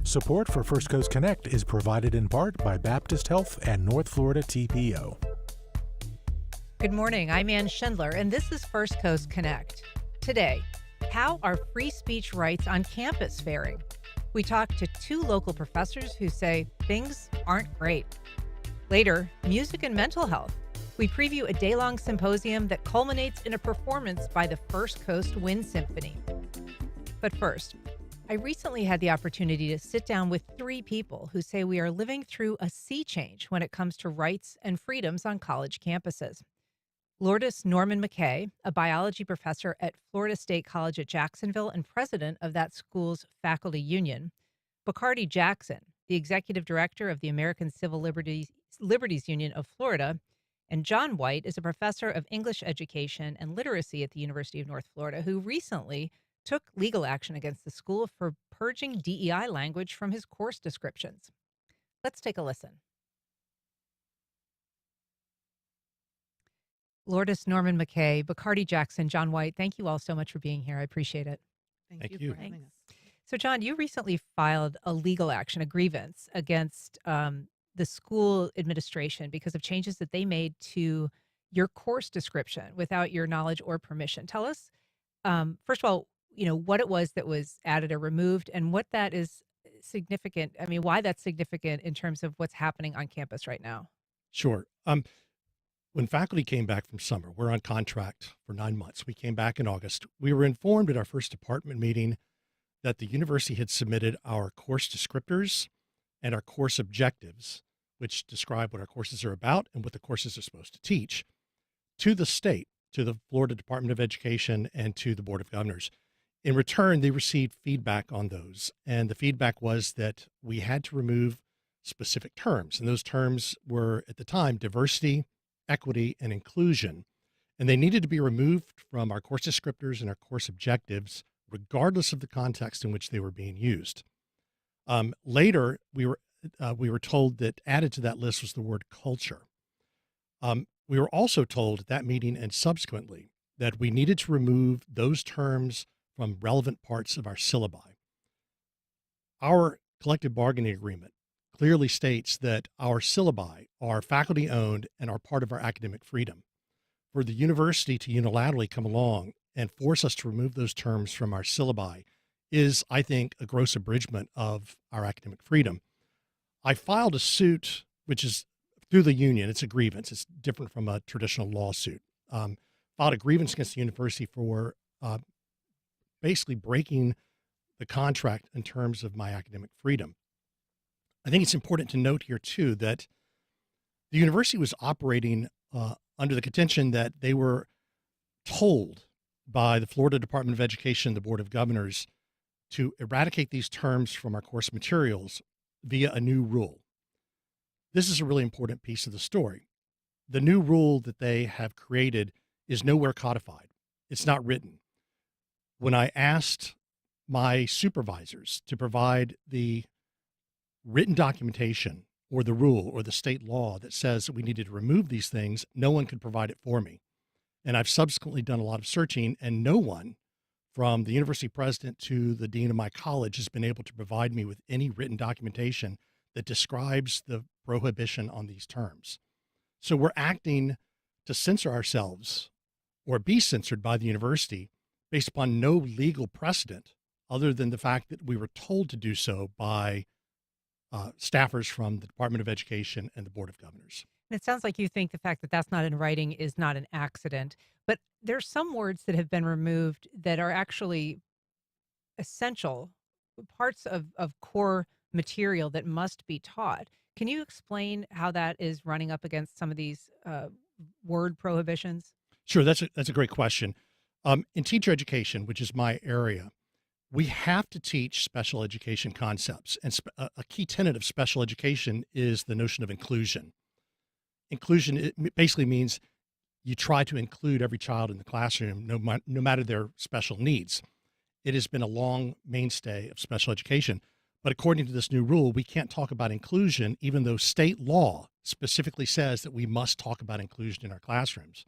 Support for First Coast Connect is provided in part by Baptist Health and North Florida TPO. Good morning, I'm Ann Schindler, and this is First Coast Connect. Today, how are free speech rights on campus faring? We talk to two local professors who say things aren't great. Later, music and mental health. We preview a day-long symposium that culminates in a performance by the Coast Wind Symphony. But first, I recently had the opportunity to sit down with three people who say we are living through a sea change when it comes to rights and freedoms on college campuses. Lourdes Norman-McKay, a biology professor at Florida State College at Jacksonville and president of that school's faculty union. Bacardi Jackson, the executive director of the American Civil Liberties Union of Florida. And John White is a professor of English education and literacy at the University of North Florida, who recently took legal action against the school for purging DEI language from his course descriptions. Let's take a listen. Lourdes Norman-McKay, Bacardi Jackson, John White, thank you all so much for being here. I appreciate it. Thank you for having us. So, John, you recently filed a legal action, a grievance against the school administration because of changes that they made to your course description without your knowledge or permission. Tell us, first of all, what it was that was added or removed and what that is significant. I mean, why that's significant in terms of what's happening on campus right now. Sure. When faculty came back from summer, we're on contract for 9 months. We came back in August. We were informed at our first department meeting that the university had submitted our course descriptors and our course objectives, which describe what our courses are about and what the courses are supposed to teach, to the state, to the Florida Department of Education and to the Board of Governors. In return, they received feedback on those, and the feedback was that we had to remove specific terms, and those terms were, at the time, diversity, equity, and inclusion, and they needed to be removed from our course descriptors and our course objectives, regardless of the context in which they were being used. Later, we were told that added to that list was the word culture. We were also told at that meeting and subsequently that we needed to remove those terms from relevant parts of our syllabi. Our collective bargaining agreement clearly states that our syllabi are faculty owned and are part of our academic freedom. For the university to unilaterally come along and force us to remove those terms from our syllabi is, I think, a gross abridgment of our academic freedom. I filed a suit, which is through the union. It's a grievance. It's different from a traditional lawsuit. Filed a grievance against the university for basically breaking the contract in terms of my academic freedom. I think it's important to note here, too, that the university was operating under the contention that they were told by the Florida Department of Education, the Board of Governors, to eradicate these terms from our course materials via a new rule. This is a really important piece of the story. The new rule that they have created is nowhere codified. It's not written. When I asked my supervisors to provide the written documentation or the rule or the state law that says that we needed to remove these things, no one could provide it for me. And I've subsequently done a lot of searching, and no one from the university president to the dean of my college has been able to provide me with any written documentation that describes the prohibition on these terms. So we're acting to censor ourselves or be censored by the university based upon no legal precedent other than the fact that we were told to do so by staffers from the Department of Education and the Board of Governors. And it sounds like you think the fact that that's not in writing is not an accident, but there's some words that have been removed that are actually essential parts of core material that must be taught. Can you explain how that is running up against some of these word prohibitions? Sure, that's a great question. In teacher education, which is my area, we have to teach special education concepts. And a key tenet of special education is the notion of inclusion. Inclusion, it basically means you try to include every child in the classroom, no matter their special needs. It has been a long mainstay of special education. But according to this new rule, we can't talk about inclusion, even though state law specifically says that we must talk about inclusion in our classrooms.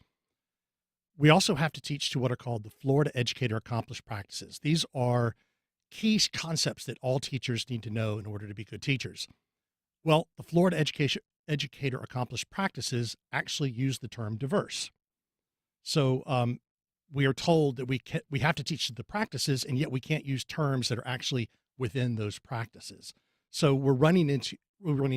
We also have to teach to what are called the Florida Educator Accomplished Practices. These are key concepts that all teachers need to know in order to be good teachers. Well, the Florida Educator Accomplished Practices actually use the term diverse. So we are told that we have to teach the practices, and yet we can't use terms that are actually within those practices. So we're running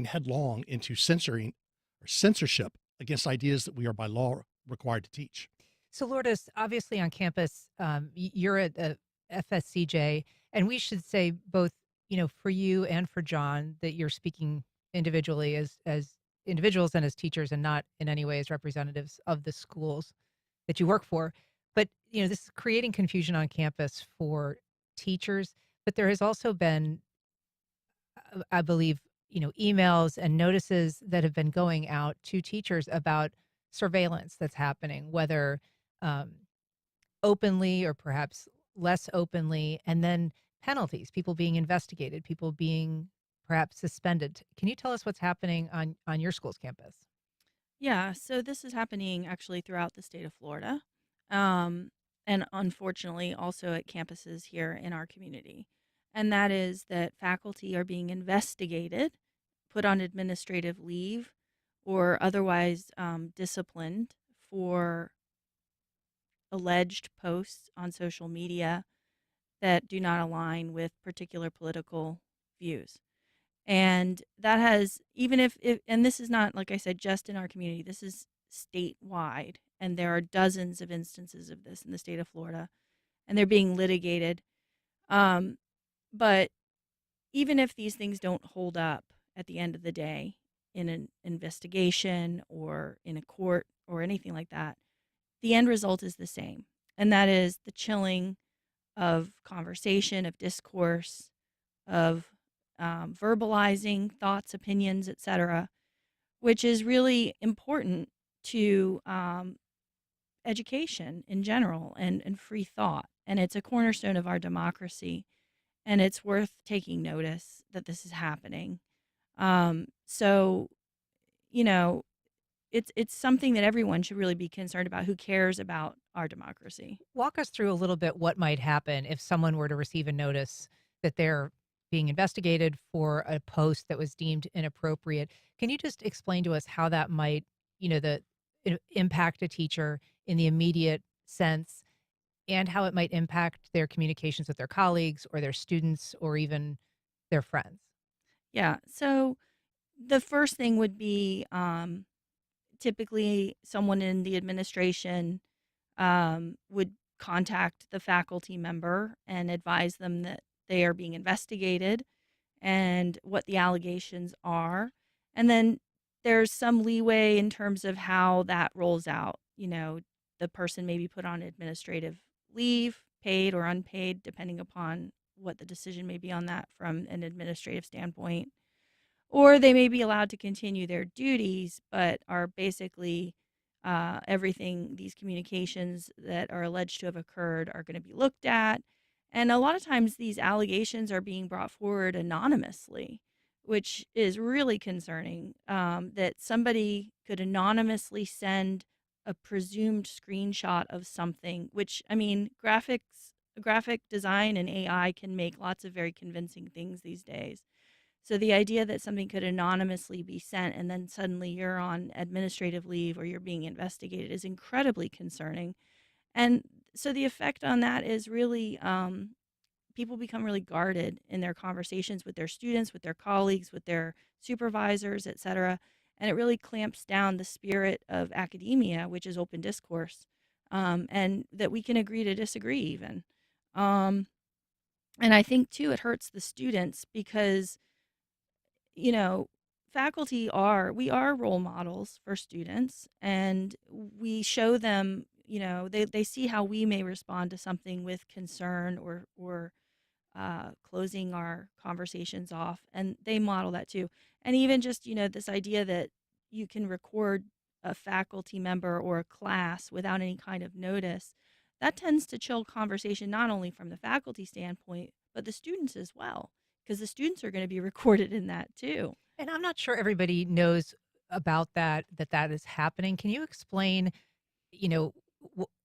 headlong into censorship against ideas that we are by law required to teach. So, Lourdes, obviously on campus, you're at FSCJ, and we should say both, for you and for John, that you're speaking individually as individuals and as teachers, and not in any way as representatives of the schools that you work for. But this is creating confusion on campus for teachers. But there has also been, I believe, emails and notices that have been going out to teachers about surveillance that's happening, whether openly or perhaps less openly, and then penalties, people being investigated, people being perhaps suspended. Can you tell us what's happening on your school's campus? Yeah, so this is happening actually throughout the state of Florida, and unfortunately also at campuses here in our community. And that is that faculty are being investigated, put on administrative leave, or otherwise disciplined for alleged posts on social media that do not align with particular political views. And that has, even if and this is not, like I said, just in our community, this is statewide. And there are dozens of instances of this in the state of Florida, and they're being litigated. But even if these things don't hold up at the end of the day in an investigation or in a court or anything like that, the end result is the same. And that is the chilling of conversation, of discourse, of verbalizing thoughts, opinions, etc., which is really important to education in general and free thought. And it's a cornerstone of our democracy. And it's worth taking notice that this is happening. So, it's something that everyone should really be concerned about who cares about our democracy. Walk us through a little bit what might happen if someone were to receive a notice that they're being investigated for a post that was deemed inappropriate. Can you just explain to us how that might, impact a teacher in the immediate sense, and how it might impact their communications with their colleagues or their students or even their friends? Yeah. So the first thing would be typically someone in the administration would contact the faculty member and advise them that they are being investigated and what the allegations are. And then there's some leeway in terms of how that rolls out. The person may be put on administrative leave, paid or unpaid, depending upon what the decision may be on that from an administrative standpoint. Or they may be allowed to continue their duties, but are basically everything, these communications that are alleged to have occurred are going to be looked at. And a lot of times these allegations are being brought forward anonymously, which is really concerning, that somebody could anonymously send a presumed screenshot of something, which, I mean, graphic design and AI can make lots of very convincing things these days. So the idea that something could anonymously be sent and then suddenly you're on administrative leave or you're being investigated is incredibly concerning. And so the effect on that is really people become really guarded in their conversations with their students, with their colleagues, with their supervisors, et cetera. And it really clamps down the spirit of academia, which is open discourse, and that we can agree to disagree even. And I think, too, it hurts the students because we are role models for students, and we show them, they see how we may respond to something with concern or closing our conversations off, and they model that too. And even just, this idea that you can record a faculty member or a class without any kind of notice, that tends to chill conversation, not only from the faculty standpoint, but the students as well, because the students are going to be recorded in that too. And I'm not sure everybody knows about that is happening. Can you explain,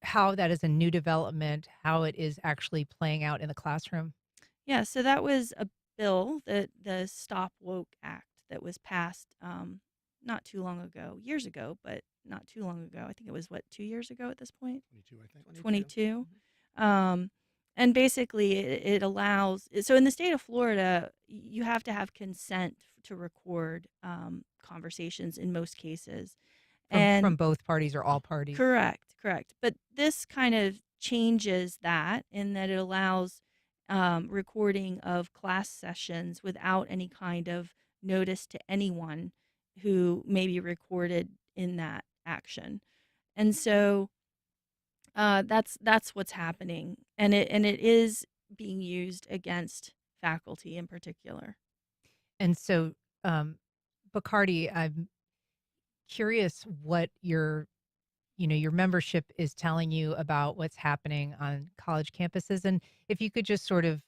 how that is a new development, how it is actually playing out in the classroom? Yeah, so that was a bill, the Stop Woke Act, that was passed not too long ago, years ago, but not too long ago. I think it was, what, 2 years ago at this point? 22, I think. 22. Mhm. Um, and basically, it allows, so in the state of Florida, you have to have consent to record conversations in most cases. From And both parties or all parties? correct, correct. But this kind of changes that in that it allows recording of class sessions without any kind of notice to anyone who may be recorded in that action. And so that's what's happening, and it is being used against faculty in particular. And so, Bacardi, I'm curious what your membership is telling you about what's happening on college campuses, and if you could just sort of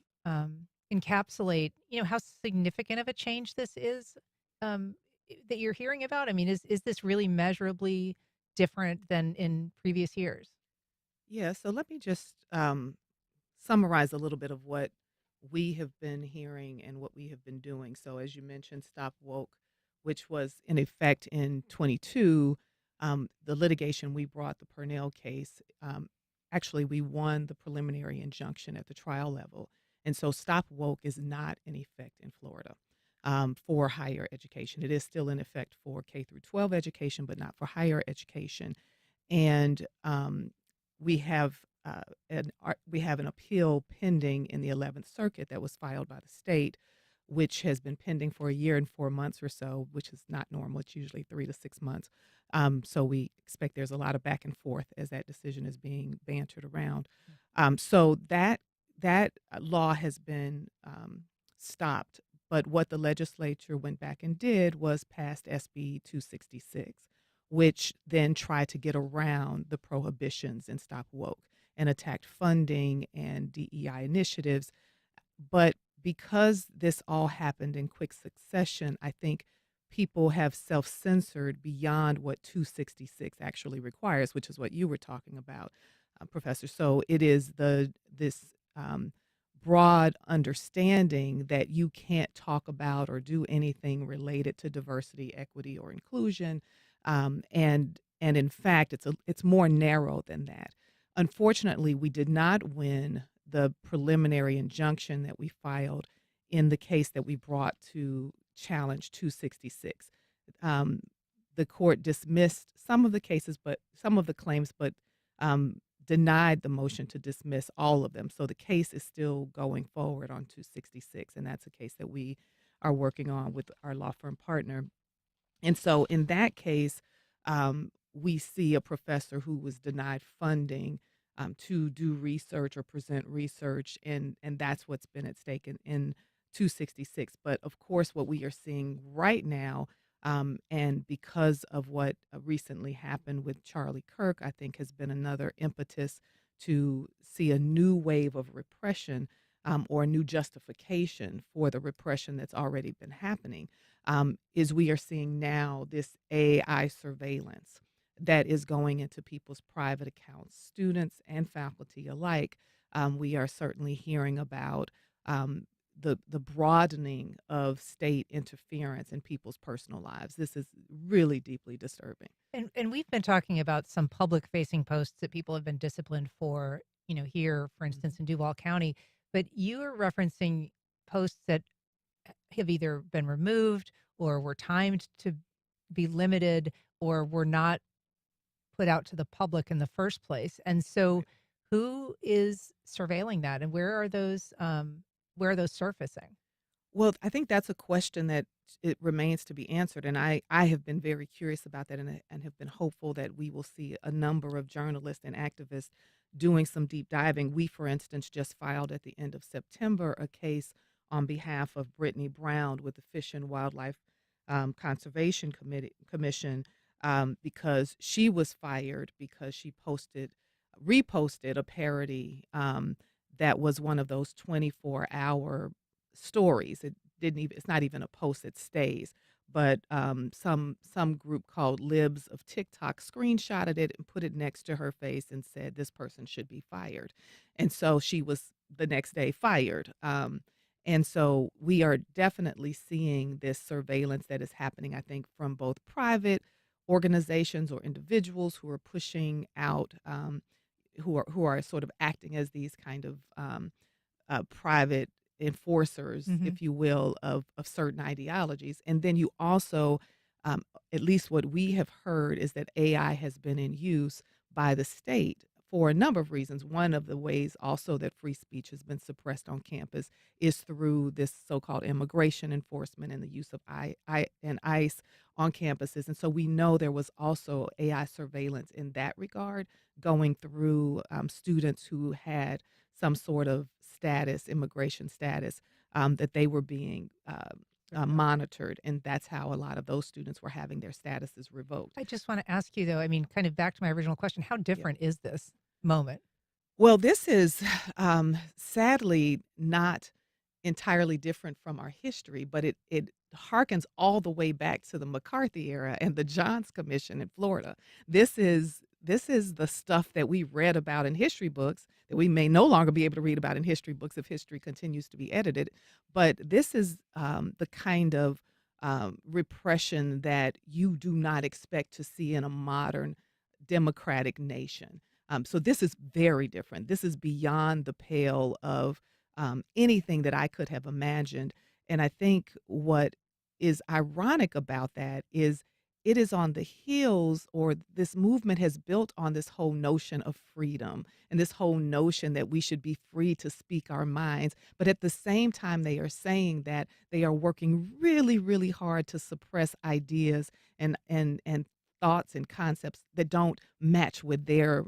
encapsulate, how significant of a change this is, um, that you're hearing about. I mean, is this really measurably different than in previous years? Yeah, so let me just summarize a little bit of what we have been hearing and what we have been doing. So, as you mentioned, Stop Woke, which was in effect in 22, the litigation we brought, the Purnell case, actually, we won the preliminary injunction at the trial level. And so, Stop Woke is not in effect in Florida for higher education. It is still in effect for K through 12 education, but not for higher education. And we have we have an appeal pending in the 11th Circuit that was filed by the state, which has been pending for a year and 4 months or so, which is not normal. It's usually 3 to 6 months. So we expect there's a lot of back and forth as that decision is being bantered around. So that law has been stopped. But what the legislature went back and did was passed SB 266, which then tried to get around the prohibitions in Stop Woke and attacked funding and DEI initiatives. But because this all happened in quick succession, I think people have self-censored beyond what 266 actually requires, which is what you were talking about, Professor. So it is this broad understanding that you can't talk about or do anything related to diversity, equity, or inclusion, and in fact, it's more narrow than that. Unfortunately, we did not win the preliminary injunction that we filed in the case that we brought to challenge 266. Um, the court dismissed some of the cases, but some of the claims, but denied the motion to dismiss all of them. So the case is still going forward on 266, and that's a case that we are working on with our law firm partner. And so in that case, we see a professor who was denied funding to do research or present research, and that's what's been at stake in 266. But of course, what we are seeing right now, and because of what recently happened with Charlie Kirk, I think has been another impetus to see a new wave of repression, or a new justification for the repression that's already been happening, is we are seeing now this AI surveillance that is going into people's private accounts, students and faculty alike. We are certainly hearing about the broadening of state interference in people's personal lives. This is really deeply disturbing. And we've been talking about some public facing posts that people have been disciplined for, here, for instance, in Duval County. But you are referencing posts that have either been removed or were timed to be limited or were not put out to the public in the first place. And so who is surveilling that, and where are those surfacing? Well, I think that's a question that it remains to be answered, and I have been very curious about that, and have been hopeful that we will see a number of journalists and activists doing some deep diving. We, for instance, just filed at the end of September a case on behalf of Brittany Brown with the Fish and Wildlife Conservation Commission, because she was fired because she reposted a parody that was one of those 24-hour stories. It didn't even, it's not even a post that stays, but some group called Libs of TikTok screenshotted it and put it next to her face and said this person should be fired, and so she was the next day fired. And so we are definitely seeing this surveillance that is happening, I think, from both private organizations or individuals who are pushing out, who are sort of acting as these kind of private enforcers, Hmm. if you will, of certain ideologies. And then you also, um, at least what we have heard, is that AI has been in use by the state for a number of reasons. One of the ways also that free speech has been suppressed on campus is through this so-called immigration enforcement and the use of and ICE on campuses. And so we know there was also AI surveillance in that regard going through students who had some sort of status, immigration status, that they were being monitored. And that's how a lot of those students were having their statuses revoked. I just want to ask you, though, I mean, kind of back to my original question, how Yeah. different is this moment? Well, this is sadly not entirely different from our history, but it harkens all the way back to the McCarthy era and the Johns Commission in Florida. This is the stuff that we read about in history books that we may no longer be able to read about in history books if history continues to be edited. But this is the kind of repression that you do not expect to see in a modern democratic nation. So this is very different. This is beyond the pale of anything that I could have imagined. And I think what is ironic about that is it is on the heels, or this movement has built on this whole notion of freedom and this whole notion that we should be free to speak our minds. But at the same time, they are saying that they are working really, really hard to suppress ideas and thoughts and concepts that don't match with their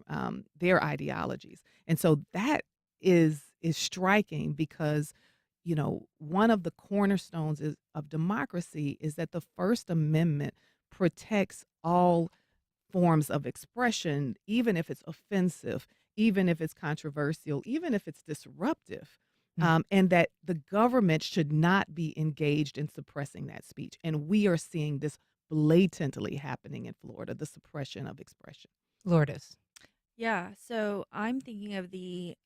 ideologies. And so that is striking because one of the cornerstones of democracy is that the First Amendment protects all forms of expression, even if it's offensive, even if it's controversial, even if it's disruptive, Mm. and that the government should not be engaged in suppressing that speech. And we are seeing this blatantly happening in Florida, the suppression of expression. Lourdes. Yeah, so I'm thinking of the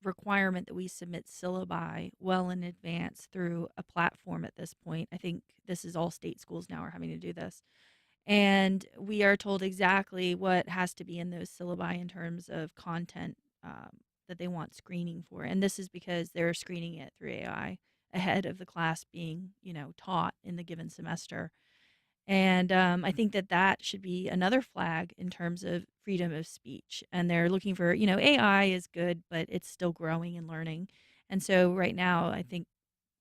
requirement that we submit syllabi well in advance through a platform at this point. I think this is all state schools now are having to do this. And we are told exactly what has to be in those syllabi in terms of content that they want screening for. And this is because they're screening it through AI ahead of the class being, taught in the given semester. And I think that that should be another flag in terms of freedom of speech. And they're looking for, AI is good, but it's still growing and learning. And so right now, I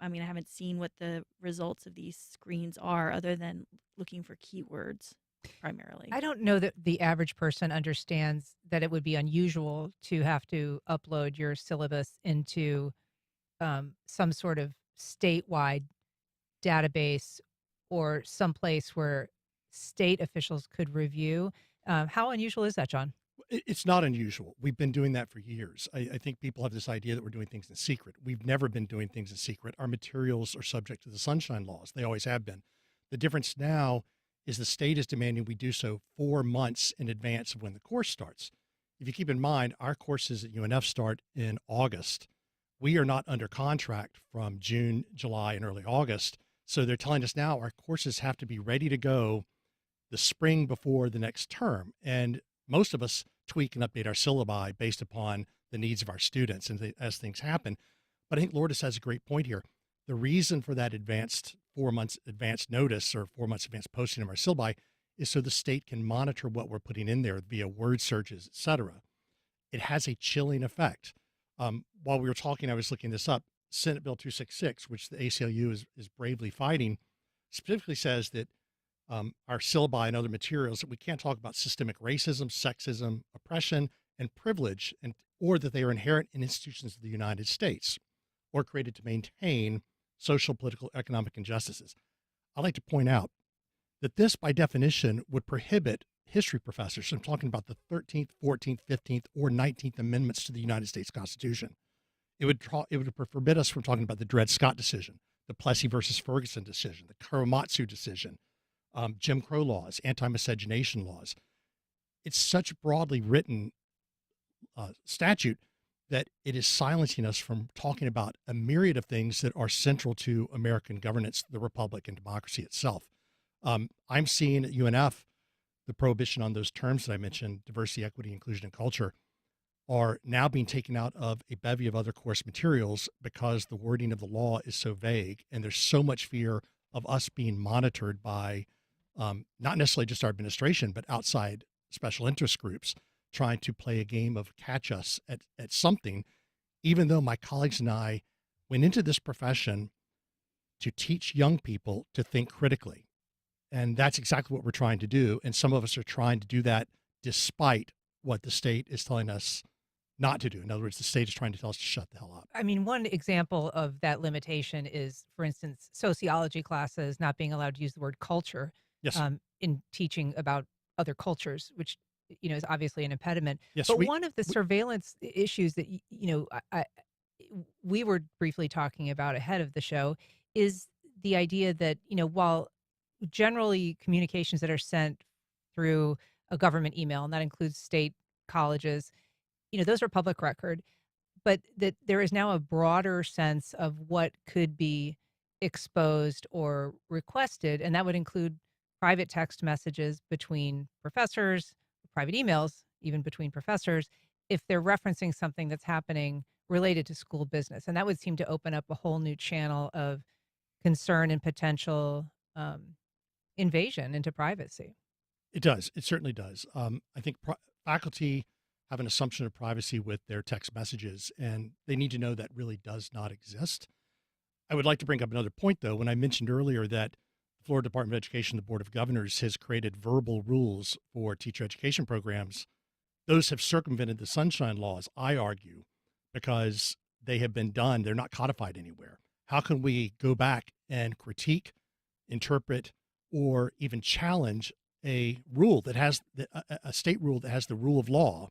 haven't seen what the results of these screens are other than looking for keywords primarily. I don't know that the average person understands that it would be unusual to have to upload your syllabus into some sort of statewide database or someplace where state officials could review. How unusual is that, John? It's not unusual. We've been doing that for years. I think people have this idea that we're doing things in secret. We've never been doing things in secret. Our materials are subject to the sunshine laws. They always have been. The difference now is the state is demanding we do so 4 months in advance of when the course starts. If you keep in mind, our courses at UNF start in August. We are not under contract from June, July, and early August. So they're telling us now our courses have to be ready to go the spring before the next term. And most of us tweak and update our syllabi based upon the needs of our students and as things happen. But I think Lourdes has a great point here. The reason for that advanced 4 months advance notice or 4 months advance posting of our syllabi is so the state can monitor what we're putting in there via word searches, et cetera. It has a chilling effect. While we were talking, I was looking this up. Senate Bill 266, which the ACLU is bravely fighting, specifically says that our syllabi and other materials that we can't talk about systemic racism, sexism, oppression, and privilege, or that they are inherent in institutions of the United States or created to maintain social, political, economic injustices. I'd like to point out that this, by definition, would prohibit history professors from talking about the 13th, 14th, 15th, or 19th Amendments to the United States Constitution. It would forbid us from talking about the Dred Scott decision, the Plessy versus Ferguson decision, the Kawamatsu decision, Jim Crow laws, anti-miscegenation laws. It's such broadly written statute that it is silencing us from talking about a myriad of things that are central to American governance, the republic, and democracy itself. I'm seeing at UNF the prohibition on those terms that I mentioned, diversity, equity, inclusion, and culture, are now being taken out of a bevy of other course materials because the wording of the law is so vague, and there's so much fear of us being monitored by not necessarily just our administration, but outside special interest groups trying to play a game of catch us at something, even though my colleagues and I went into this profession to teach young people to think critically. And that's exactly what we're trying to do. And some of us are trying to do that despite what the state is telling us not to do. In other words, the state is trying to tell us to shut the hell up. I mean, one example of that limitation is, for instance, sociology classes not being allowed to use the word culture Yes. in teaching about other cultures, which is obviously an impediment. Yes. But one of the surveillance issues that we were briefly talking about ahead of the show is the idea that while generally communications that are sent through a government email, and that includes state colleges, those are public record, but that there is now a broader sense of what could be exposed or requested, and that would include private text messages between professors, private emails, even between professors, if they're referencing something that's happening related to school business. And that would seem to open up a whole new channel of concern and potential invasion into privacy. It does. It certainly does. I think faculty have an assumption of privacy with their text messages, and they need to know that really does not exist. I would like to bring up another point, though. When I mentioned earlier that the Florida Department of Education, the Board of Governors, has created verbal rules for teacher education programs, those have circumvented the sunshine laws, I argue, because they have been done. They're not codified anywhere. How can we go back and critique, interpret, or even challenge a rule that has a state rule that has the rule of law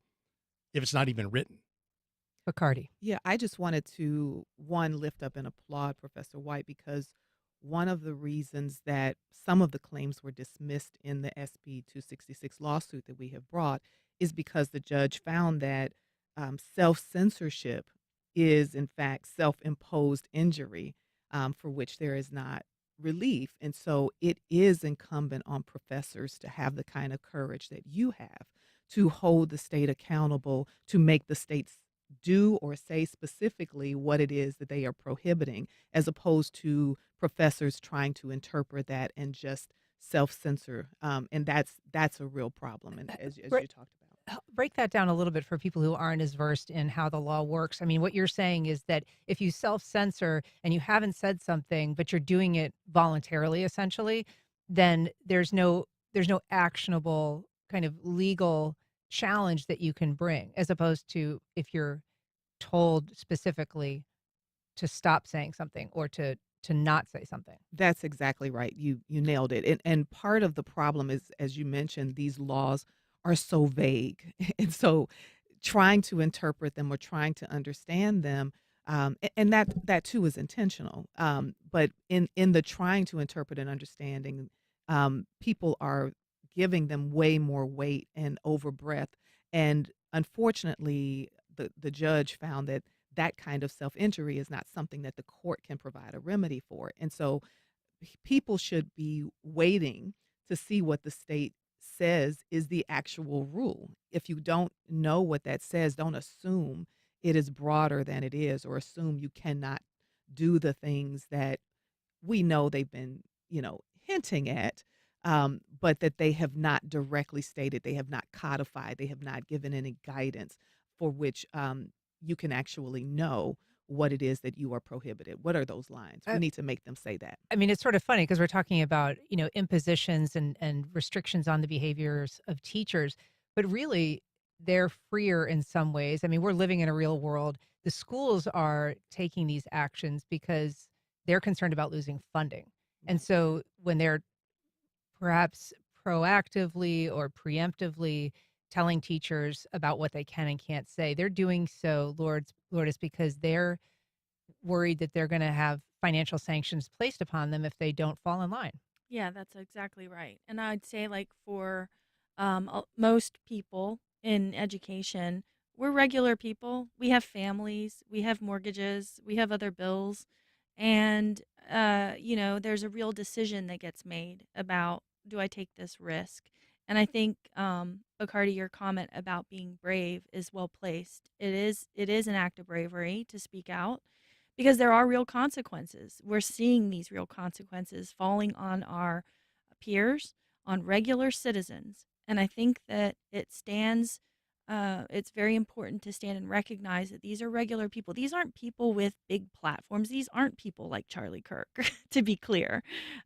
if it's not even written? Bacardi. Yeah, I just wanted to, one, lift up and applaud Professor White, because one of the reasons that some of the claims were dismissed in the SB 266 lawsuit that we have brought is because the judge found that self-censorship is, in fact, self-imposed injury for which there is not relief. And so it is incumbent on professors to have the kind of courage that you have to hold the state accountable, to make the states do or say specifically what it is that they are prohibiting, as opposed to professors trying to interpret that and just self-censor. And that's a real problem, and as you talked about. Break that down a little bit for people who aren't as versed in how the law works. I mean, what you're saying is that if you self-censor and you haven't said something, but you're doing it voluntarily, essentially, then there's no actionable kind of legal challenge that you can bring, as opposed to if you're told specifically to stop saying something or to not say something. That's exactly right. You nailed it. And part of the problem is, as you mentioned, these laws are so vague. And so trying to interpret them or trying to understand them, and that too is intentional. But in the trying to interpret and understanding, people are giving them way more weight and overbreath. And unfortunately, the judge found that that kind of self-injury is not something that the court can provide a remedy for. And so people should be waiting to see what the state says is the actual rule. If you don't know what that says, don't assume it is broader than it is, or assume you cannot do the things that we know they've been, hinting at, but that they have not directly stated, they have not codified, they have not given any guidance for which you can actually know what it is that you are prohibited. What are those lines? We need to make them say that. I mean, it's sort of funny because we're talking about, impositions and restrictions on the behaviors of teachers, but really they're freer in some ways. I mean, we're living in a real world. The schools are taking these actions because they're concerned about losing funding. And so when they're perhaps proactively or preemptively telling teachers about what they can and can't say, they're doing so, Lourdes, because they're worried that they're going to have financial sanctions placed upon them if they don't fall in line. Yeah, that's exactly right. And I'd say, like, for most people in education, we're regular people. We have families, we have mortgages, we have other bills. And, there's a real decision that gets made about, do I take this risk? And I think, Bacardi, your comment about being brave is well placed. It is an act of bravery to speak out because there are real consequences. We're seeing these real consequences falling on our peers, on regular citizens. And I think that it's very important to stand and recognize that these are regular people. These aren't people with big platforms. These aren't people like Charlie Kirk, to be clear.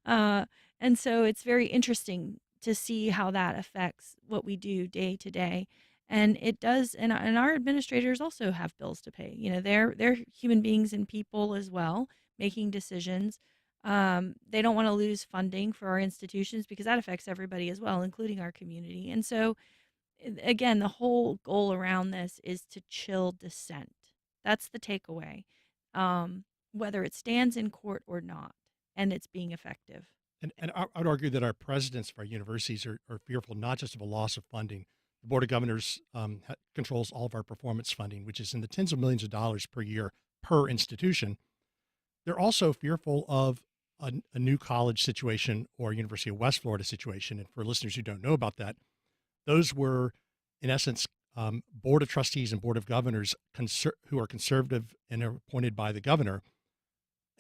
Uh, and so it's very interesting to see how that affects what we do day to day. And it does, and our administrators also have bills to pay. They're human beings and people as well, making decisions. They don't want to lose funding for our institutions because that affects everybody as well, including our community. And so, again, the whole goal around this is to chill dissent. That's the takeaway, whether it stands in court or not, and it's being effective. And I would argue that our presidents of our universities are fearful not just of a loss of funding. The Board of Governors controls all of our performance funding, which is in the tens of millions of dollars per year per institution. They're also fearful of a new college situation or University of West Florida situation. And for listeners who don't know about that, those were, in essence, Board of Trustees and Board of Governors who are conservative and are appointed by the governor,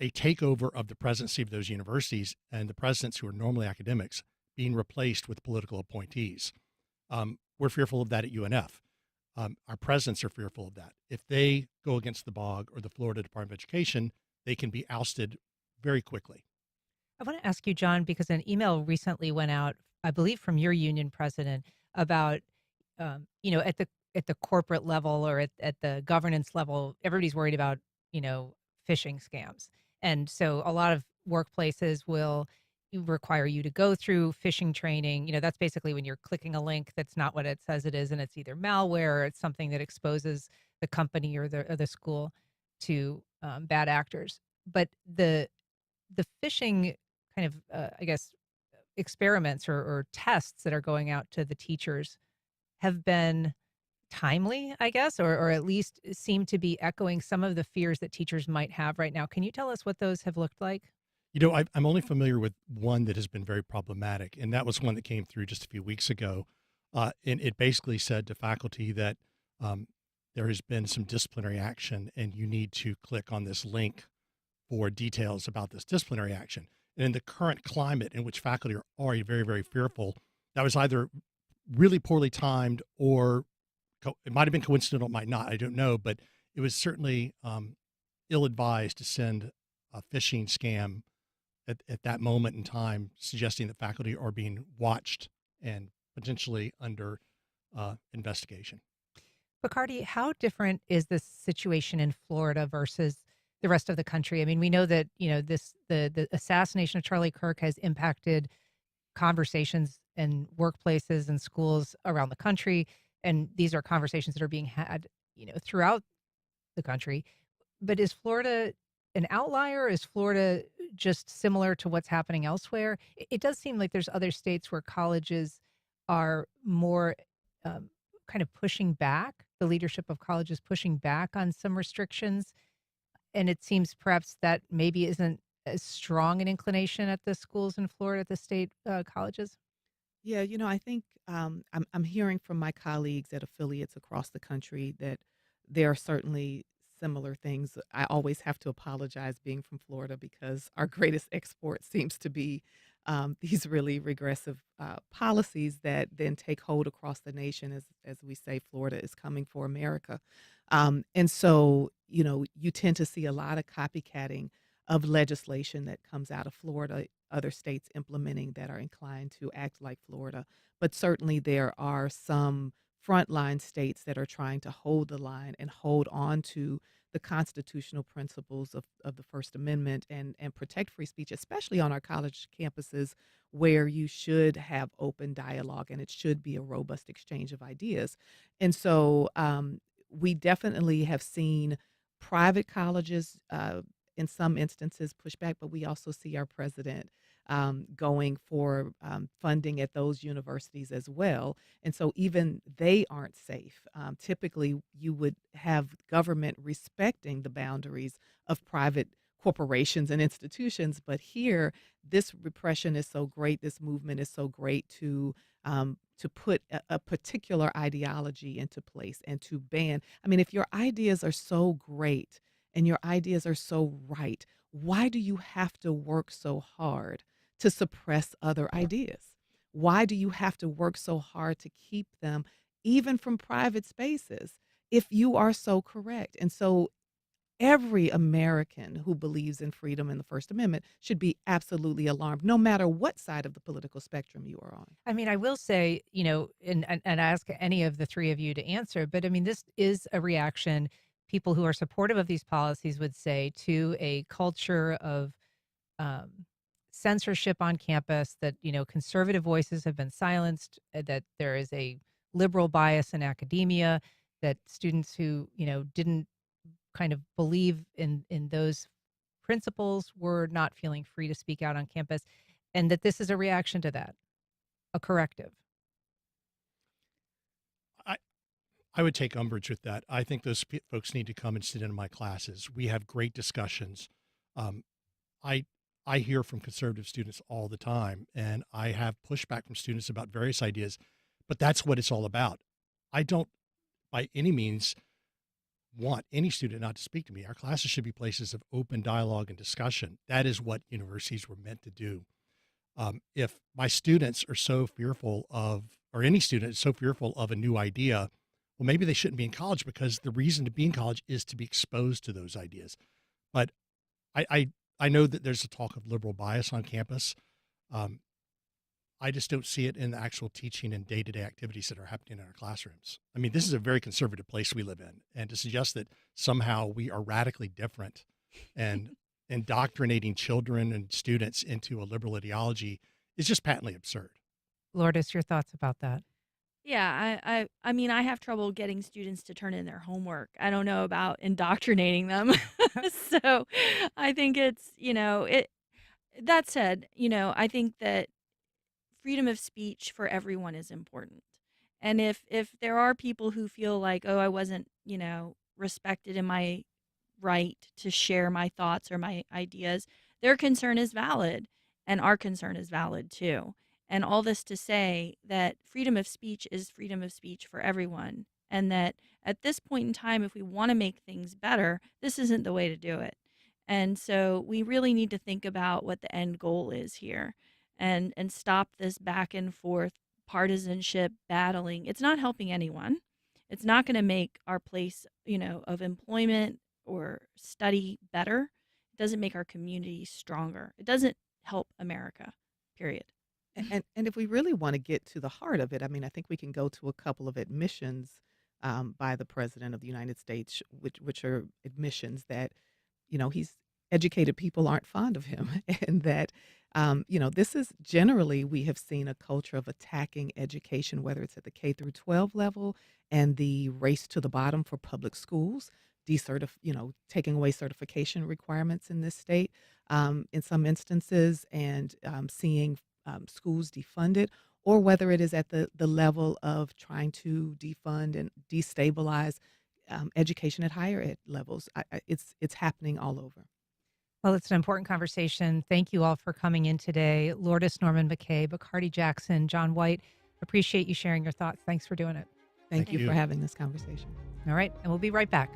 a takeover of the presidency of those universities and the presidents who are normally academics being replaced with political appointees. We're fearful of that at UNF. Our presidents are fearful of that. If they go against the BOG or the Florida Department of Education, they can be ousted very quickly. I want to ask you, John, because an email recently went out, I believe, from your union president about, at the corporate level or at the governance level, everybody's worried about, phishing scams. And so a lot of workplaces will require you to go through phishing training. That's basically when you're clicking a link that's not what it says it is, and it's either malware or it's something that exposes the company or the school to bad actors. But the phishing kind of, I guess, experiments or tests that are going out to the teachers have been timely, I guess, or at least seem to be echoing some of the fears that teachers might have right now. Can you tell us what those have looked like? I'm only familiar with one that has been very problematic, and that was one that came through just a few weeks ago. And it basically said to faculty that there has been some disciplinary action, and you need to click on this link for details about this disciplinary action. And in the current climate in which faculty are already very, very fearful, that was either really poorly timed or it might have been coincidental, it might not, I don't know, but it was certainly ill-advised to send a phishing scam at that moment in time, suggesting that faculty are being watched and potentially under investigation. Bacardi, how different is this situation in Florida versus the rest of the country? I mean, we know that, the assassination of Charlie Kirk has impacted conversations in workplaces and schools around the country. And these are conversations that are being had, throughout the country. But is Florida an outlier? Is Florida just similar to what's happening elsewhere? It does seem like there's other states where colleges are more kind of pushing back. The leadership of colleges pushing back on some restrictions. And it seems perhaps that maybe isn't as strong an inclination at the schools in Florida, at the state colleges. Yeah, I think I'm hearing from my colleagues at affiliates across the country that there are certainly similar things. I always have to apologize being from Florida because our greatest export seems to be these really regressive policies that then take hold across the nation. As we say, Florida is coming for America. And so, you tend to see a lot of copycatting of legislation that comes out of Florida, other states implementing that are inclined to act like Florida. But certainly there are some frontline states that are trying to hold the line and hold on to the constitutional principles of the First Amendment and protect free speech, especially on our college campuses where you should have open dialogue and it should be a robust exchange of ideas. And so we definitely have seen private colleges in some instances, pushback, but we also see our president going for funding at those universities as well. And so even they aren't safe. Typically, you would have government respecting the boundaries of private corporations and institutions, but here, this repression is so great. This movement is so great to put a particular ideology into place and to ban. I mean, if your ideas are so great and your ideas are so right, why do you have to work so hard to suppress other ideas? Why do you have to work so hard to keep them even from private spaces if you are so correct? And so every American who believes in freedom and the First Amendment should be absolutely alarmed, no matter what side of the political spectrum you are on. I mean, I will say, and ask any of the three of you to answer, but I mean, this is a reaction people who are supportive of these policies would say to a culture of um, censorship on campus, that, conservative voices have been silenced, that there is a liberal bias in academia, that students who, didn't kind of believe in those principles were not feeling free to speak out on campus, and that this is a reaction to that, a corrective. I I would take umbrage with that. I think those folks need to come and sit in my classes. We have great discussions. Um, I I hear from conservative students all the time, and I have pushback from students about various ideas, but that's what it's all about. I don't, by any means, want any student not to speak to me. Our classes should be places of open dialogue and discussion. That is what universities were meant to do. If my students are so fearful of, or any student is so fearful of a new idea, well, maybe they shouldn't be in college, because the reason to be in college is to be exposed to those ideas. But I know that there's a talk of liberal bias on campus. Um, I just don't see it in the actual teaching and day-to-day activities that are happening in our classrooms. I mean, this is a very conservative place we live in, and to suggest that somehow we are radically different and indoctrinating children and students into a liberal ideology is just patently absurd. Lourdes, your thoughts about that? Yeah, I mean, I have trouble getting students to turn in their homework. I don't know about indoctrinating them. So, I think it's, that said, I think that freedom of speech for everyone is important. And if there are people who feel like, oh, I wasn't, respected in my right to share my thoughts or my ideas, their concern is valid, and our concern is valid too. And all this to say that freedom of speech is freedom of speech for everyone, and that at this point in time, if we want to make things better, this isn't the way to do it. And so we really need to think about what the end goal is here, and stop this back and forth partisanship battling. It's not helping anyone. It's not going to make our place, of employment or study better. It doesn't make our community stronger. It doesn't help America, period. And if we really want to get to the heart of it, I mean, I think we can go to a couple of admissions by the President of the United States, which are admissions that, he's educated people aren't fond of him, and that, this is generally, we have seen a culture of attacking education, whether it's at the K through 12 level and the race to the bottom for public schools, taking away certification requirements in this state in some instances, and seeing schools defunded, or whether it is at the level of trying to defund and destabilize education at higher ed levels. It's happening all over. Well, it's an important conversation. Thank you all for coming in today. Lourdes Norman-McKay, Bacardi Jackson, John White. Appreciate you sharing your thoughts. Thanks for doing it. Thank Thank you for you. having this conversation. All right. And we'll be right back.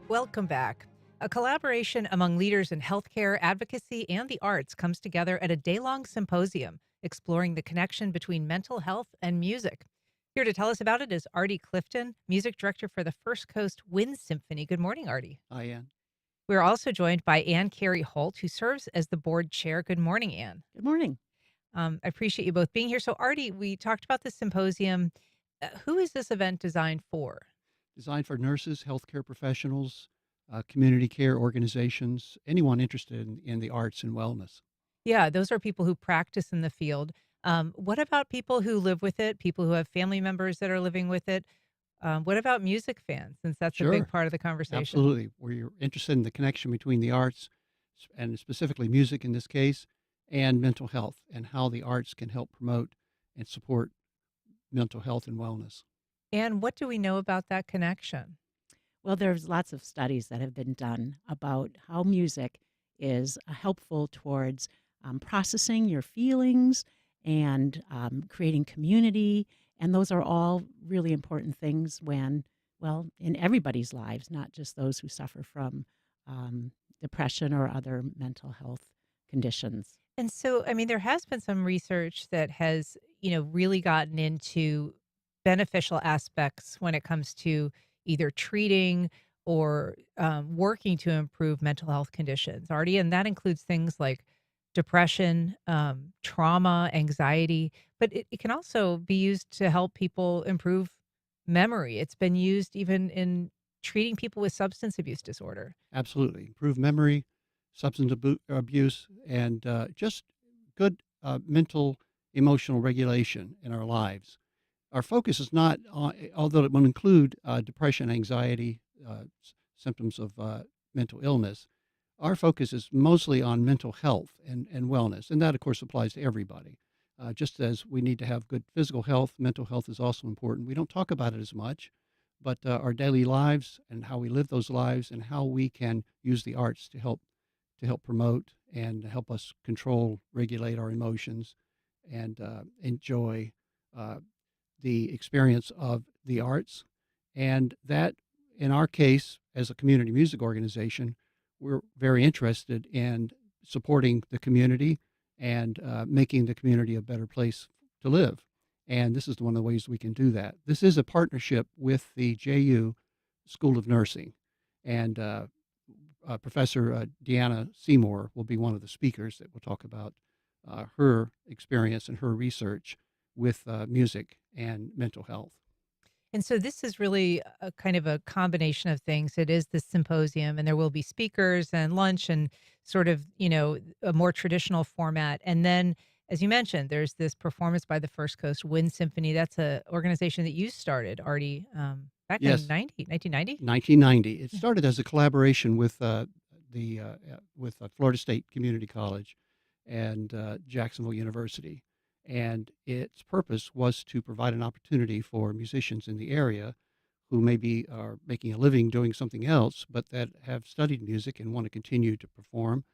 Welcome back. A collaboration among leaders in healthcare, advocacy, and the arts comes together at a day-long symposium exploring the connection between mental health and music. Here to tell us about it is Artie Clifton, music director for the First Coast Wind Symphony. Good morning, Artie. Hi, Ann. We're also joined by Carey Holt, who serves as the board chair. Good morning, Ann. Good morning. I appreciate you both being here. So, Artie, we talked about this symposium. Who is this event designed for? Designed for nurses, healthcare professionals, community care organizations, anyone interested in the arts and wellness. Yeah, those are people who practice in the field. What about people who live with it, people who have family members that are living with it? What about music fans, since that's a big Sure, part of the conversation? absolutely. Where you're interested in the connection between the arts, and specifically music in this case, and mental health, and how the arts can help promote and support mental health and wellness. And what do we know about that connection? Well, there's lots of studies that have been done about how music is helpful towards processing your feelings and creating community. And those are all really important things when, well, in everybody's lives, not just those who suffer from depression or other mental health conditions. And so, I mean, there has been some research that has, really gotten into beneficial aspects when it comes to either treating or working to improve mental health conditions, Artie, and that includes things like depression, trauma, anxiety, but it can also be used to help people improve memory. It's been used even in treating people with substance abuse disorder. Absolutely. Improve memory, substance abuse, and just good mental, emotional regulation in our lives. Our focus is not, although it will include depression, anxiety, symptoms of mental illness, our focus is mostly on mental health and wellness. And that, of course, applies to everybody. Just as we need to have good physical health, mental health is also important. We don't talk about it as much, but our daily lives and how we live those lives and how we can use the arts to help promote and help us control, regulate our emotions, and enjoy the experience of the arts. And that, in our case, as a community music organization, we're very interested in supporting the community and making the community a better place to live. And this is one of the ways we can do that. This is a partnership with the JU School of Nursing. And Professor Deanna Seymour will be one of the speakers that will talk about her experience and her research with music and mental health. And so this is really a kind of a combination of things. It is the symposium, and there will be speakers and lunch and sort of, a more traditional format. And then, as you mentioned, there's this performance by the First Coast Wind Symphony. That's an organization that you started, Artie, back in Yes, 1990? 1990. It Yeah. started as a collaboration with Florida State Community College and Jacksonville University. And its purpose was to provide an opportunity for musicians in the area who maybe are making a living doing something else, but that have studied music and want to continue to perform,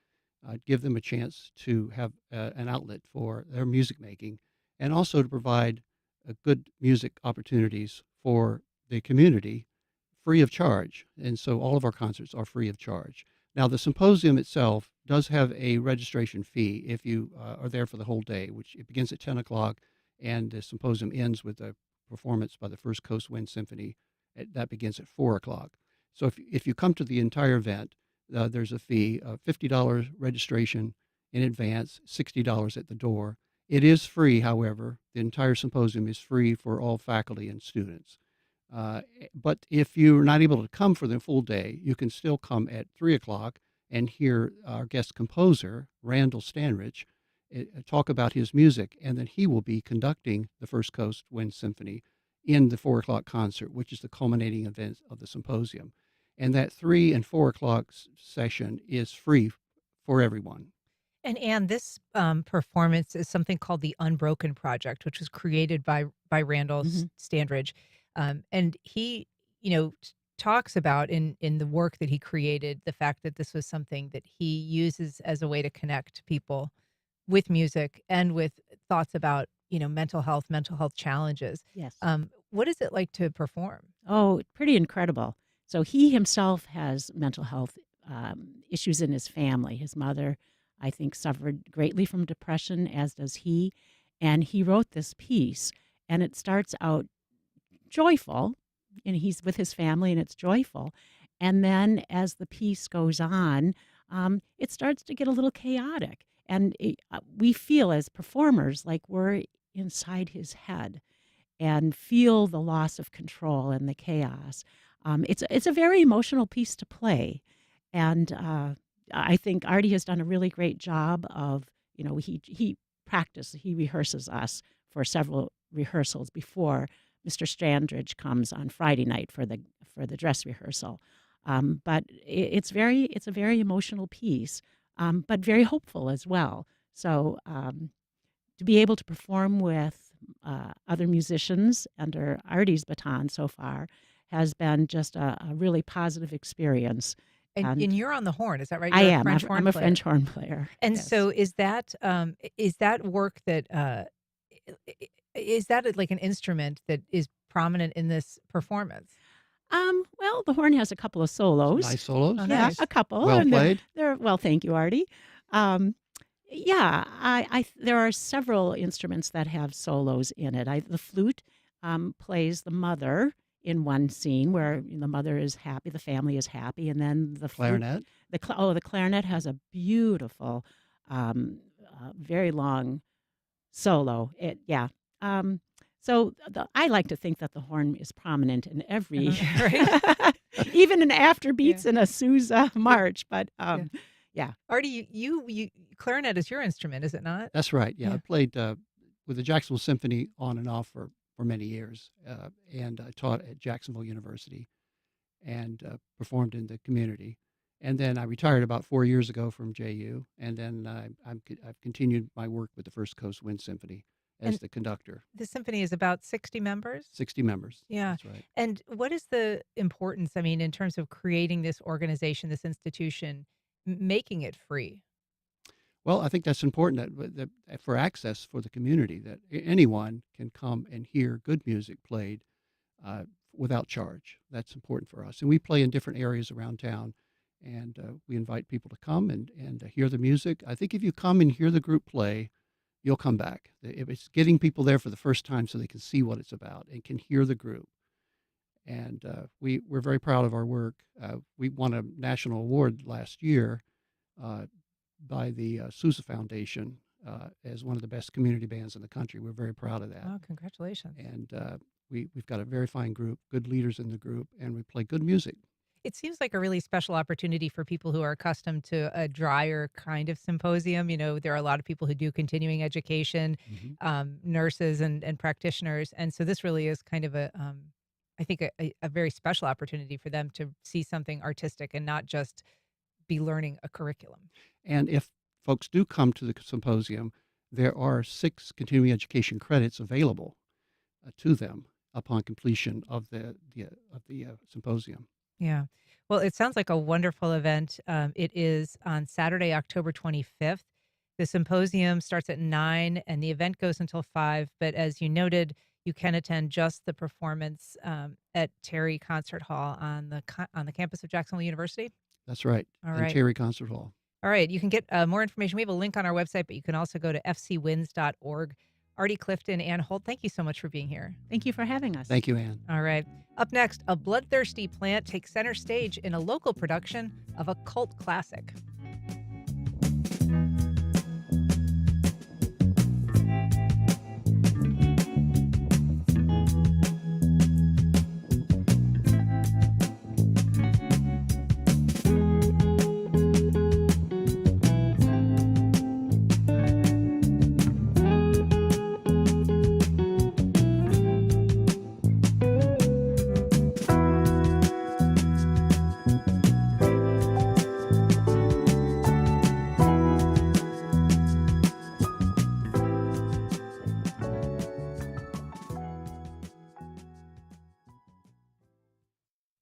give them a chance to have an outlet for their music making, and also to provide good music opportunities for the community free of charge. And so all of our concerts are free of charge. Now, the symposium itself does have a registration fee if you are there for the whole day, which it begins at 10 o'clock, and the symposium ends with a performance by the First Coast Wind Symphony. That begins at 4 o'clock. So if you come to the entire event, there's a fee of $50 registration in advance, $60 at the door. It is free, however. The entire symposium is free for all faculty and students. But if you're not able to come for the full day, you can still come at 3 o'clock and hear our guest composer, Randall Standridge, talk about his music, and then he will be conducting the First Coast Wind Symphony in the 4 o'clock concert, which is the culminating event of the symposium. And that 3 and 4 o'clock session is free for everyone. And this performance is something called the Unbroken Project, which was created by Randall Hmm. Standridge. And he, talks about in the work that he created, the fact that this was something that he uses as a way to connect people with music and with thoughts about, mental health challenges. Yes. What is it like to perform? Oh, pretty incredible. So he himself has mental health issues in his family. His mother, I think, suffered greatly from depression, as does he. And he wrote this piece, and it starts out joyful, and he's with his family, and it's joyful. And then as the piece goes on, it starts to get a little chaotic. And we feel as performers like we're inside his head. and feel the loss of control and the chaos. It's a very emotional piece to play, and I think Artie has done a really great job of, he rehearses us for several rehearsals before Mr. Standridge comes on Friday night for the dress rehearsal. But it's a very emotional piece, but very hopeful as well. So to be able to perform with other musicians under Artie's baton so far has been just a really positive experience. And you're on the horn, is that right? I You're a am. French horn I'm a player. French horn player. And yes. so is that work that is that like an instrument that is prominent in this performance? Well, the horn has a couple of solos. Nice solos. Oh, Yeah, nice. a couple. Well and played. Well, thank you, Artie. Yeah, there are several instruments that have solos in it. The flute plays the mother in one scene where the mother is happy, the family is happy, and then the flute, Clarinet. the clarinet has a beautiful, very long solo. I like to think that the horn is prominent in every, Right. even in afterbeats in a Sousa march. But yeah. Artie, you clarinet is your instrument, is it not? That's right. Yeah, Yeah. I played with the Jacksonville Symphony on and off for many years, and I taught at Jacksonville University and performed in the community. And then I retired about 4 years ago from JU, and then I've continued my work with the First Coast Wind Symphony as And the conductor. The symphony is about 60 members. 60 members. Yeah. That's right. And what is the importance, I mean, in terms of creating this organization, this institution, making it free? Well, I think that's important that for access for the community, that anyone can come and hear good music played without charge. That's important for us. And we play in different areas around town, and we invite people to come and hear the music. I think if you come and hear the group play, you'll come back. If it's getting people there for the first time so they can see what it's about and can hear the group. And we're very proud of our work. We won a national award last year by the Sousa Foundation as one of the best community bands in the country. We're very proud of that. Oh, congratulations. And we've got a very fine group, good leaders in the group, and we play good music. It seems like a really special opportunity for people who are accustomed to a drier kind of symposium. There are a lot of people who do continuing education, nurses and practitioners. And so this really is kind of I think a very special opportunity for them to see something artistic and not just be learning a curriculum. And if folks do come to the symposium, there are 6 continuing education credits available to them upon completion of the symposium. Yeah. Well, it sounds like a wonderful event. It is on Saturday, October 25th. The symposium starts at 9 and the event goes until 5. But as you noted, you can attend just the performance at Terry Concert Hall on the campus of Jacksonville University. That's right. All in right. Terry Concert Hall. All right. You can get more information. We have a link on our website, but you can also go to fcwinds.org. Artie Clifton, Ann Holt, thank you so much for being here. Thank you for having us. Thank you, Ann. All right. Up next, a bloodthirsty plant takes center stage in a local production of a cult classic.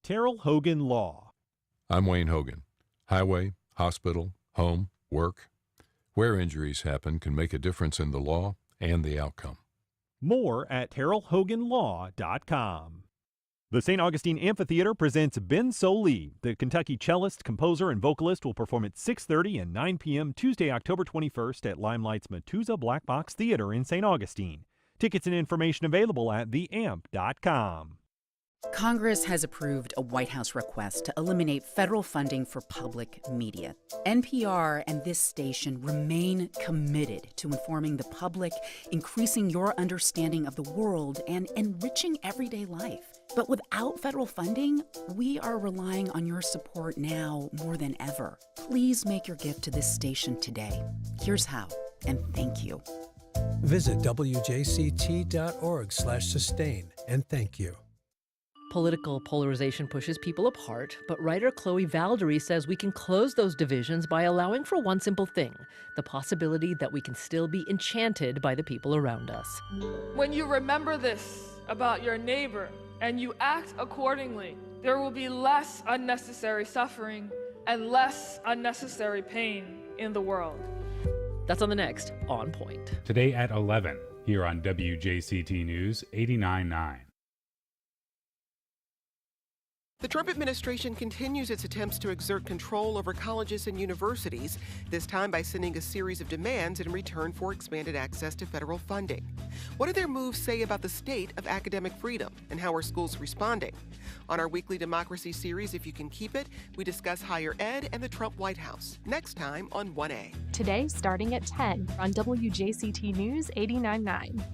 Terrell Hogan Law. I'm Wayne Hogan. Highway, hospital, home, work. Where injuries happen can make a difference in the law and the outcome. More at TerrellHoganLaw.com. The St. Augustine Amphitheater presents Ben Sollee. The Kentucky cellist, composer, and vocalist will perform at 6:30 and 9 p.m. Tuesday, October 21st at Limelight's Matuza Black Box Theater in St. Augustine. Tickets and information available at theamp.com. Congress has approved a White House request to eliminate federal funding for public media. NPR and this station remain committed to informing the public, increasing your understanding of the world, and enriching everyday life. But without federal funding, we are relying on your support now more than ever. Please make your gift to this station today. Here's how, and thank you. Visit wjct.org/sustain and thank you. Political polarization pushes people apart, but writer Chloe Valdery says we can close those divisions by allowing for one simple thing, the possibility that we can still be enchanted by the people around us. When you remember this about your neighbor and you act accordingly, there will be less unnecessary suffering and less unnecessary pain in the world. That's on the next On Point. Today at 11, here on WJCT News 89.9. The Trump administration continues its attempts to exert control over colleges and universities, this time by sending a series of demands in return for expanded access to federal funding. What do their moves say about the state of academic freedom, and how are schools responding? On our weekly democracy series, If You Can Keep It, we discuss higher ed and the Trump White House, next time on 1A. Today, starting at 10 on WJCT News 89.9.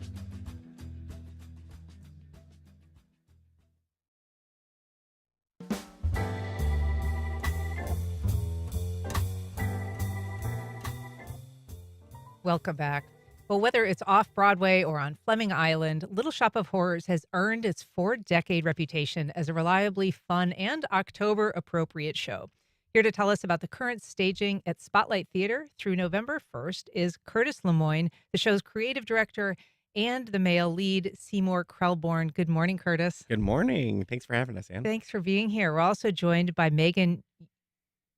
Welcome back. Well, whether it's off-Broadway or on Fleming Island, Little Shop of Horrors has earned its 4-decade reputation as a reliably fun and October-appropriate show. Here to tell us about the current staging at Spotlight Theater through November 1st is Curtis Lemoyne, the show's creative director, and the male lead, Seymour Krelborn. Good morning, Curtis. Good morning. Thanks for having us, Ann. Thanks for being here. We're also joined by Megan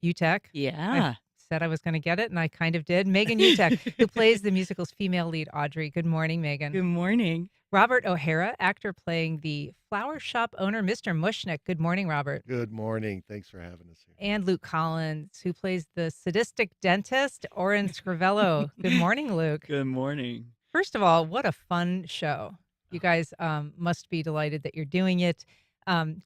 Utek. Yeah. Said I was going to get it, and I kind of did. Megan Utek, who plays the musical's female lead, Audrey. Good morning, Megan. Good morning. Robert O'Hara, actor playing the flower shop owner, Mr. Mushnick. Good morning, Robert. Good morning. Thanks for having us here. And Luke Collins, who plays the sadistic dentist, Oren Scrivello. Good morning, Luke. Good morning. First of all, what a fun show. You guys must be delighted that you're doing it.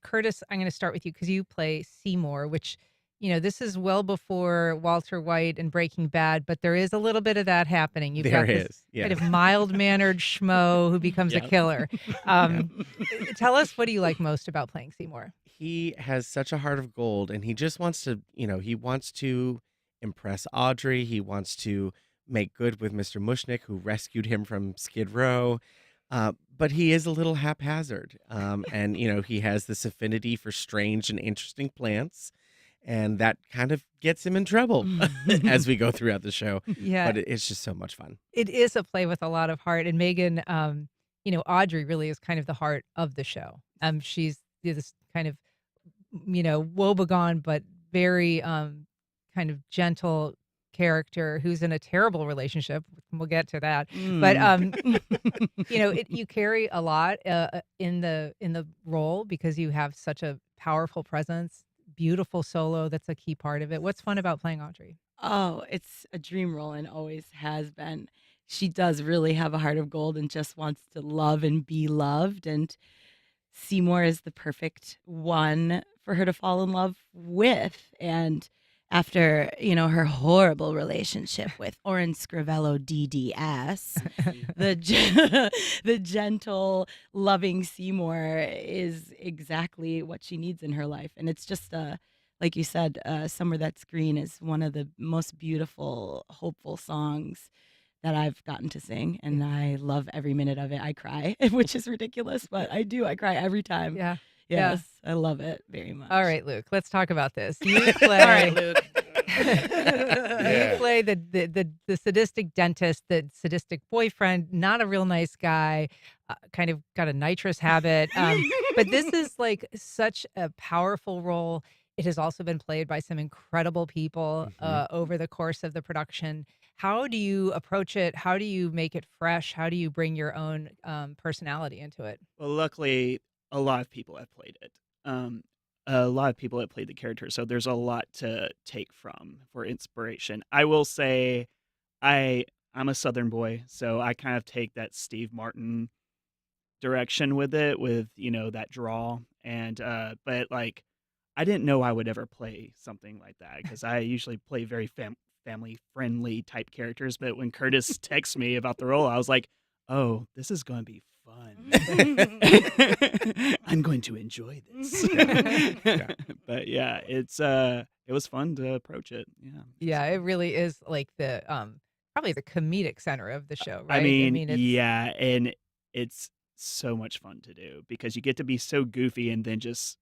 Curtis, I'm going to start with you because you play Seymour, which... You know, this is well before Walter White and Breaking Bad, but there is a little bit of that happening. You've got this kind of mild-mannered schmo who becomes a killer. Tell us, what do you like most about playing Seymour? He has such a heart of gold, and he just wants to, he wants to impress Audrey. He wants to make good with Mr. Mushnick, who rescued him from Skid Row. But he is a little haphazard, and, he has this affinity for strange and interesting plants. And that kind of gets him in trouble as we go throughout the show. Yeah. But it's just so much fun. It is a play with a lot of heart. And Megan, Audrey really is kind of the heart of the show. She's this kind of, woebegone, but very kind of gentle character who's in a terrible relationship. We'll get to that. But, you carry a lot in the role because you have such a powerful presence. Beautiful solo. That's a key part of it. What's fun about playing Audrey? Oh, it's a dream role and always has been. She does really have a heart of gold and just wants to love and be loved. And Seymour is the perfect one for her to fall in love with. And after, her horrible relationship with Oren Scrivello DDS, the gentle, loving Seymour is exactly what she needs in her life. And it's just, like you said, Summer That's Green is one of the most beautiful, hopeful songs that I've gotten to sing. And I love every minute of it. I cry, which is ridiculous, but I do. I cry every time. Yeah. Yes, I love it very much. All right, Luke, let's talk about this. You play, All right, Luke. You play the sadistic dentist, the sadistic boyfriend, not a real nice guy, kind of got a nitrous habit. But this is like such a powerful role. It has also been played by some incredible people over the course of the production. How do you approach it? How do you make it fresh? How do you bring your own personality into it? Well, luckily, a lot of people have played it. A lot of people have played the character, so there's a lot to take from for inspiration. I will say I'm a Southern boy, so I kind of take that Steve Martin direction with it, with, that drawl. And but like I didn't know I would ever play something like that because I usually play very family friendly type characters. But when Curtis texted me about the role, I was like, oh, this is going to be fun. I'm going to enjoy this. Yeah. But yeah, it was fun to approach it. Yeah. Yeah, it really is like the probably the comedic center of the show, I right? mean, it's yeah, and it's so much fun to do because you get to be so goofy and then just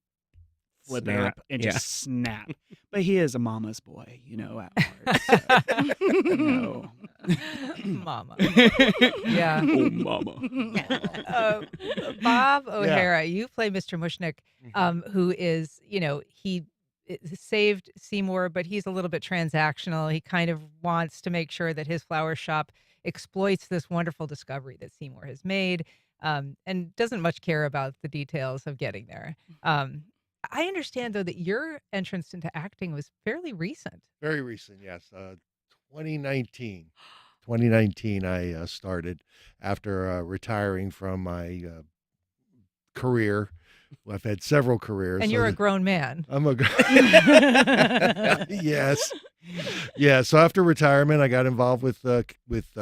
flip it around Snap. and Yeah. just snap. But he is a mama's boy, at heart. So, Mama. Yeah. Oh, mama. Bob O'Hara, you play Mr. Mushnick, who is, he saved Seymour, but he's a little bit transactional. He kind of wants to make sure that his flower shop exploits this wonderful discovery that Seymour has made, and doesn't much care about the details of getting there. I understand, though, that your entrance into acting was fairly recent. Very recent, yes. 2019. 2019, I started after retiring from my career. Well, I've had several careers. And you're a grown man. I'm a yes. Yeah, so after retirement, I got involved with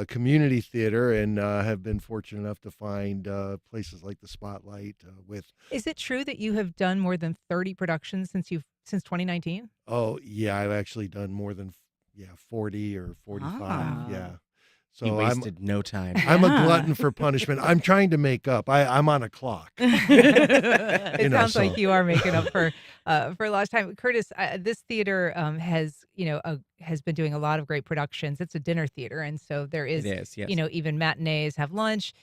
community theater and have been fortunate enough to find places like the Spotlight with. Is it true that you have done more than 30 productions since 2019? Oh, yeah, I've actually done more than 40 or 45. Ah. Yeah. So He wasted no time. I'm a glutton for punishment. I'm trying to make up. I'm on a clock. It sounds like you are making up for lost time. Curtis, this theater has been doing a lot of great productions. It's a dinner theater, and so there is, It is, yes. even matinees have lunch.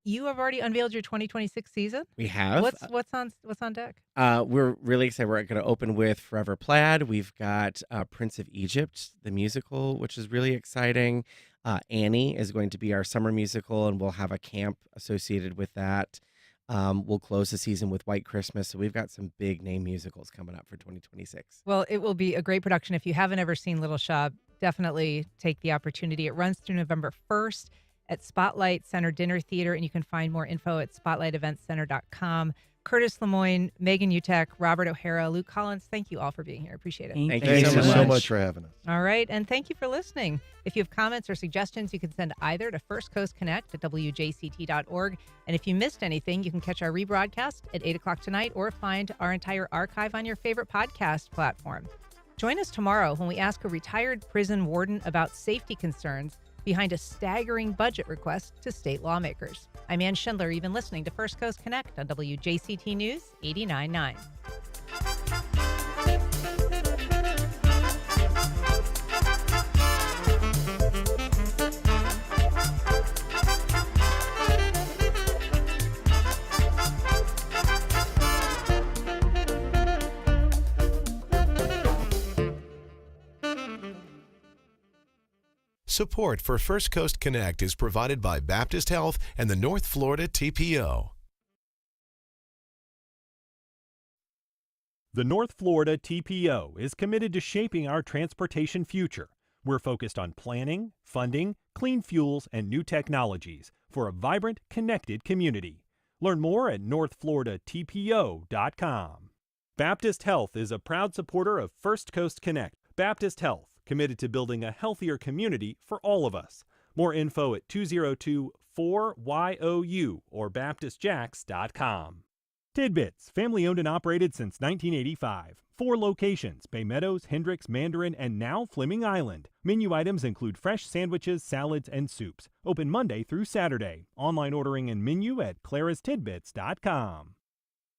You have already unveiled your 2026 season. We have. What's on deck? We're really excited. We're going to open with Forever Plaid. We've got Prince of Egypt, the musical, which is really exciting. Annie is going to be our summer musical, and we'll have a camp associated with that. We'll close the season with White Christmas. So we've got some big name musicals coming up for 2026. Well, it will be a great production. If you haven't ever seen Little Shop, definitely take the opportunity. It runs through November 1st at Spotlight Center Dinner Theater, and you can find more info at spotlighteventcenter.com. Curtis Lemoyne, Megan Utek, Robert O'Hara, Luke Collins, thank you all for being here. Appreciate it. Thank you so much for having us. All right, and thank you for listening. If you have comments or suggestions, you can send either to First Coast Connect at WJCT.org. And if you missed anything, you can catch our rebroadcast at 8 o'clock tonight or find our entire archive on your favorite podcast platform. Join us tomorrow when we ask a retired prison warden about safety concerns behind a staggering budget request to state lawmakers. I'm Ann Schindler. You've been listening to First Coast Connect on WJCT News 89.9. Support for First Coast Connect is provided by Baptist Health and the North Florida TPO. The North Florida TPO is committed to shaping our transportation future. We're focused on planning, funding, clean fuels, and new technologies for a vibrant, connected community. Learn more at northfloridatpo.com. Baptist Health is a proud supporter of First Coast Connect. Baptist Health, committed to building a healthier community for all of us. More info at 202-4YOU or baptistjacks.com. Tidbits, family owned and operated since 1985. 4 locations: Bay Meadows, Hendricks, Mandarin, and now Fleming Island. Menu items include fresh sandwiches, salads, and soups. Open Monday through Saturday. Online ordering and menu at clarastidbits.com.